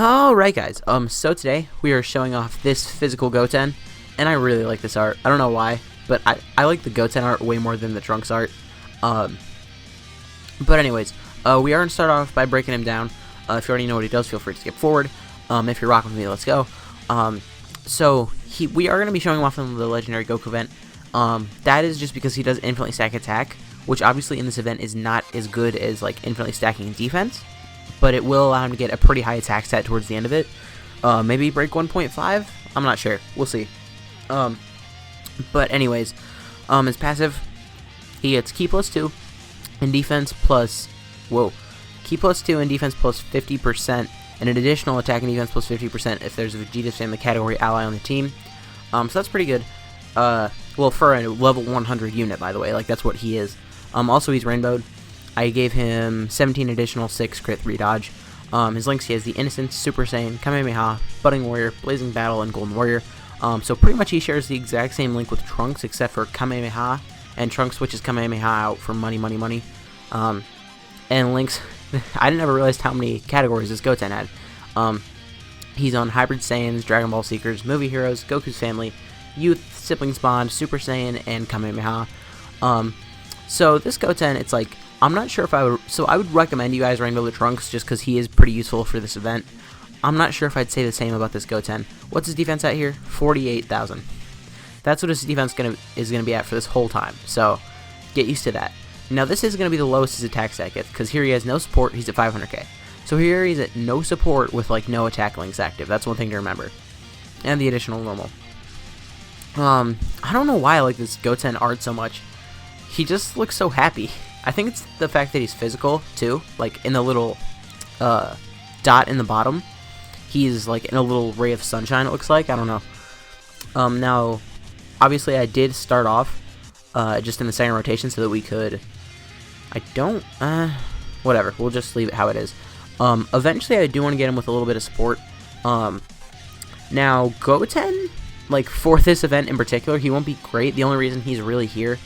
Alright guys, so today we are showing off this physical Goten, and I really like this art. I don't know why, but I like the Goten art way more than the Trunks art. But anyways, we are going to start off by breaking him down. If you already know what he does, feel free to skip forward. If you're rocking with me, let's go. We are going to be showing him off in the Legendary Goku event. That is just because he does infinitely stack attack, which obviously in this event is not as good as like infinitely stacking defense, but it will allow him to get a pretty high attack stat towards the end of it. Maybe break 1.5? I'm not sure. We'll see. But anyways, his passive, he gets Ki plus 2 and defense plus, Ki plus 2 and defense plus 50%, and an additional attack and defense plus 50% if there's a Vegeta's family category ally on the team. So that's pretty good. Well, for a level 100 unit, by the way, like that's what he is. Also, he's rainbowed. I gave him 17 additional 6 crit 3 dodge. His links, he has the Innocence, Super Saiyan, Kamehameha, Budding Warrior, Blazing Battle, and Golden Warrior. So pretty much he shares the exact same link with Trunks, except for Kamehameha, and Trunks switches Kamehameha out for money. And links, I never realized how many categories this Goten had. He's on Hybrid Saiyans, Dragon Ball Seekers, Movie Heroes, Goku's Family, Youth, Siblings Bond, Super Saiyan, and Kamehameha. So this Goten, it's like, I'm not sure if I would recommend you guys Rainbow the Trunks just because he is pretty useful for this event. I'm not sure if I'd say the same about this Goten. What's his defense at here? 48,000. That's what his defense is gonna be at for this whole time. So get used to that. Now this is gonna be the lowest his attack stat gets because here he has no support. He's at 500k. So here he's at no support with like no attack links active. That's one thing to remember. And the additional normal. I don't know why I like this Goten art so much. He just looks so happy. I think it's the fact that he's physical, too. Like, in the little dot in the bottom, he's, like, in a little ray of sunshine, it looks like. I don't know. Now, obviously, I did start off just in the second rotation so that we could... whatever. We'll just leave it how it is. Eventually, I do want to get him with a little bit of support. Now, Goten, like, for this event in particular, he won't be great. The only reason he's really here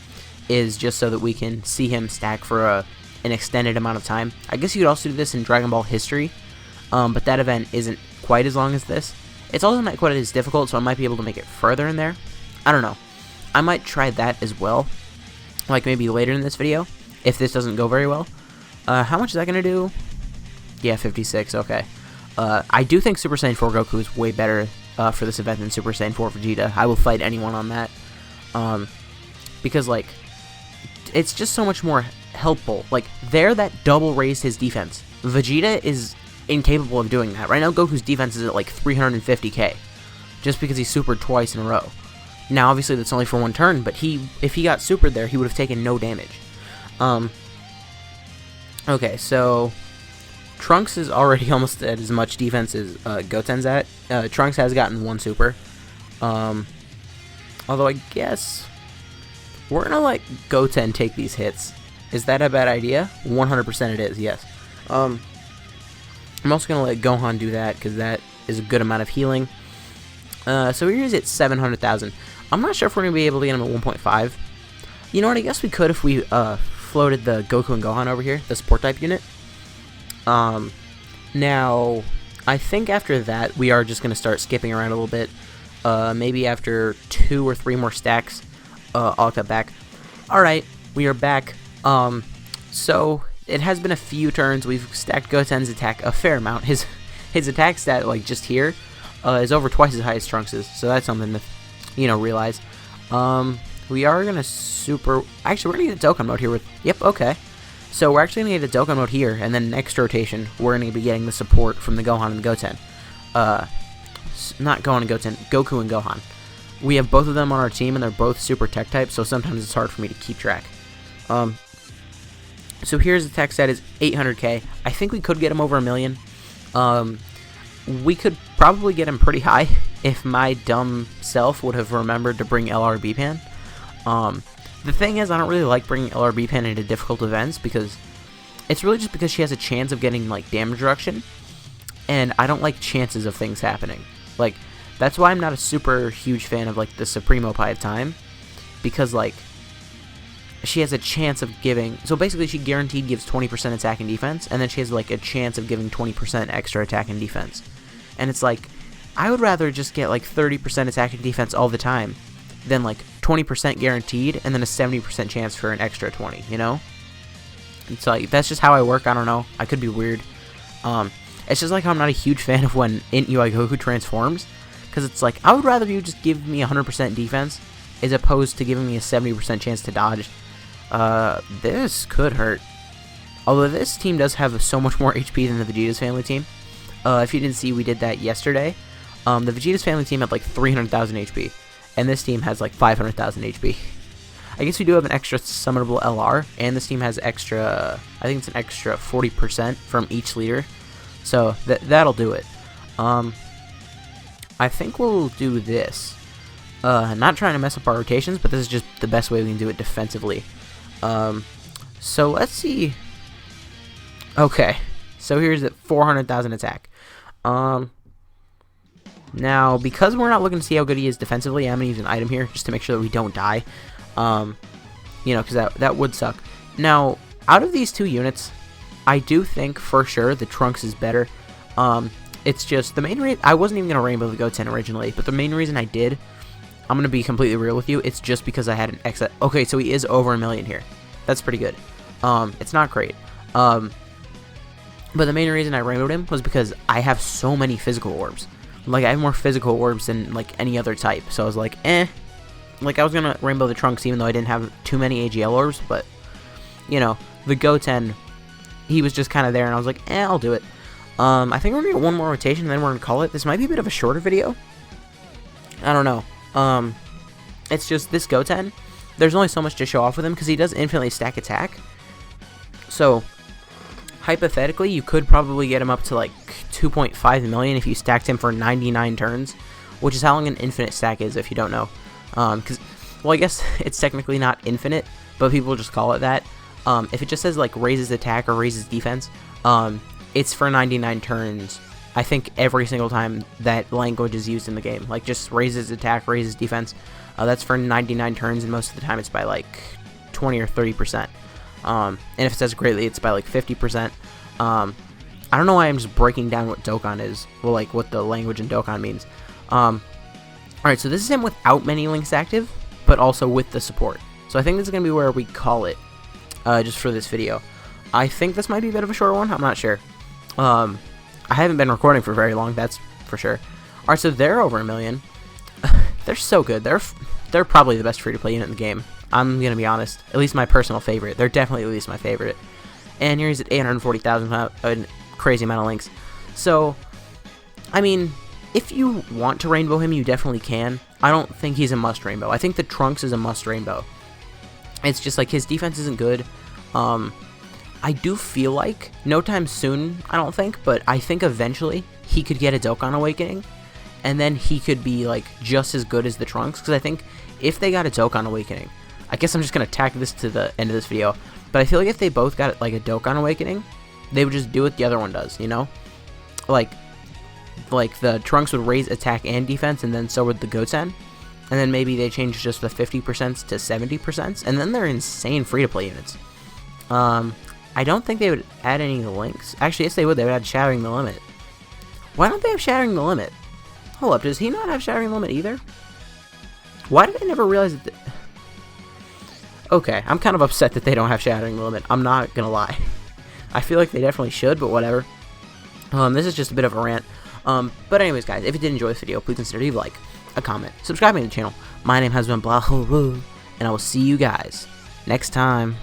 is just so that we can see him stack for an extended amount of time. I guess you could also do this in Dragon Ball history, but that event isn't quite as long as this. It's also not quite as difficult, so I might be able to make it further in there. I don't know. I might try that as well, like maybe later in this video, if this doesn't go very well. How much is that going to do? Yeah, 56, okay. I do think Super Saiyan 4 Goku is way better for this event than Super Saiyan 4 Vegeta. I will fight anyone on that. Because, like, it's just so much more helpful. Like, there that double raised his defense. Vegeta is incapable of doing that. Right now, Goku's defense is at, like, 350k. Just because he supered twice in a row. Now, obviously, that's only for one turn, but if he got supered there, he would have taken no damage. Okay, so... Trunks is already almost at as much defense as Goten's at. Trunks has gotten one super. Although, I guess... we're gonna let Goten take these hits. Is that a bad idea? 100% it is, yes. I'm also gonna let Gohan do that, because that is a good amount of healing. So here's at 700,000. I'm not sure if we're gonna be able to get him at 1.5. You know what, I guess we could if we floated the Goku and Gohan over here, the support type unit. Now, I think after that, we are just gonna start skipping around a little bit. Maybe after 2 or 3 more stacks, I'll cut back. Alright, we are back. So, it has been a few turns. We've stacked Goten's attack a fair amount. His attack stat, like, just here, is over twice as high as Trunks's. So that's something to, realize. We are gonna actually, we're gonna get a Dokkan mode here with... Yep, okay. So, we're actually gonna get a Dokkan mode here, and then next rotation, we're gonna be getting the support from the Gohan and the Goten. Not Gohan and Goten, Goku and Gohan. We have both of them on our team, and they're both super tech types, so sometimes it's hard for me to keep track. So here's the tech stat is 800k. I think we could get him over 1 million. We could probably get him pretty high if my dumb self would have remembered to bring LRB Pan. The thing is, I don't really like bringing LRB Pan into difficult events because it's really just because she has a chance of getting like damage reduction, and I don't like chances of things happening. Like, that's why I'm not a super huge fan of, like, the Supremo Pie of Time. Because, like, she has a chance of giving... So, basically, she guaranteed gives 20% attack and defense. And then she has, like, a chance of giving 20% extra attack and defense. And it's like, I would rather just get like 30% attack and defense all the time than like 20% guaranteed and then a 70% chance for an extra 20, you know? It's like, that's just how I work. I don't know. I could be weird. It's just like I'm not a huge fan of when Int UI Goku transforms, because it's like, I would rather you just give me 100% defense as opposed to giving me a 70% chance to dodge. This could hurt. Although this team does have so much more HP than the Vegeta's family team. If you didn't see, we did that yesterday. The Vegeta's family team had like 300,000 HP, and this team has like 500,000 HP. I guess we do have an extra summonable LR, and this team has extra, I think it's an extra 40% from each leader. So that'll do it. I think we'll do this. Not trying to mess up our rotations, but this is just the best way we can do it defensively. So let's see. Okay, so here's the 400,000 attack. Now, because we're not looking to see how good he is defensively, I'm going to use an item here just to make sure that we don't die. You know, because that would suck. Now, out of these two units, I do think for sure the Trunks is better. It's just the main reason I wasn't even going to rainbow the Goten originally, but the main reason I did, I'm going to be completely real with you, it's just because I had an excess. Okay, so he is over 1 million here. That's pretty good. It's not great. But the main reason I rainbowed him was because I have so many physical orbs. Like, I have more physical orbs than, like, any other type. So I was like, eh. Like, I was going to rainbow the Trunks even though I didn't have too many AGL orbs. But, you know, the Goten, he was just kind of there. And I was like, eh, I'll do it. I think we're going to get one more rotation and then we're going to call it. This might be a bit of a shorter video. I don't know. It's just this Goten, there's only so much to show off with him because he does infinitely stack attack. So, hypothetically, you could probably get him up to like 2.5 million if you stacked him for 99 turns, which is how long an infinite stack is if you don't know. Because, well, I guess it's technically not infinite, but people just call it that. If it just says like raises attack or raises defense, it's for 99 turns. I think every single time that language is used in the game, like just raises attack, raises defense. That's for 99 turns, and most of the time it's by like 20 or 30%. And if it says greatly, it's by like 50%. I don't know why I'm just breaking down what Dokkan is, well, like what the language in Dokkan means. Alright, so this is him without many links active, but also with the support. So I think this is going to be where we call it, just for this video. I think this might be a bit of a shorter one, I'm not sure. I haven't been recording for very long, that's for sure. Alright, so they're over 1 million. They're so good. They're probably the best free-to-play unit in the game. I'm gonna be honest. At least my personal favorite. They're definitely at least my favorite. And here's at 840,000, a crazy amount of links. So, I mean, if you want to rainbow him, you definitely can. I don't think he's a must rainbow. I think the Trunks is a must rainbow. It's just like his defense isn't good. I do feel like no time soon, I don't think, but I think eventually he could get a Dokkan Awakening, and then he could be like just as good as the Trunks. Because I think if they got a Dokkan Awakening, I guess I'm just gonna tack this to the end of this video, but I feel like if they both got like a Dokkan Awakening, they would just do what the other one does, you know? Like the Trunks would raise attack and defense, and then so would the Goten. And then maybe they change just the 50% to 70%, and then they're insane free-to-play units. I don't think they would add any links. Actually, yes they would. They would add Shattering the Limit. Why don't they have Shattering the Limit? Hold up, does he not have Shattering the Limit either? Why did I never realize that... Okay, I'm kind of upset that they don't have Shattering the Limit. I'm not gonna lie. I feel like they definitely should, but whatever. This is just a bit of a rant. But anyways, guys, if you did enjoy this video, please consider leaving a like, a comment, subscribing to the channel. My name has been Blah, and I will see you guys next time.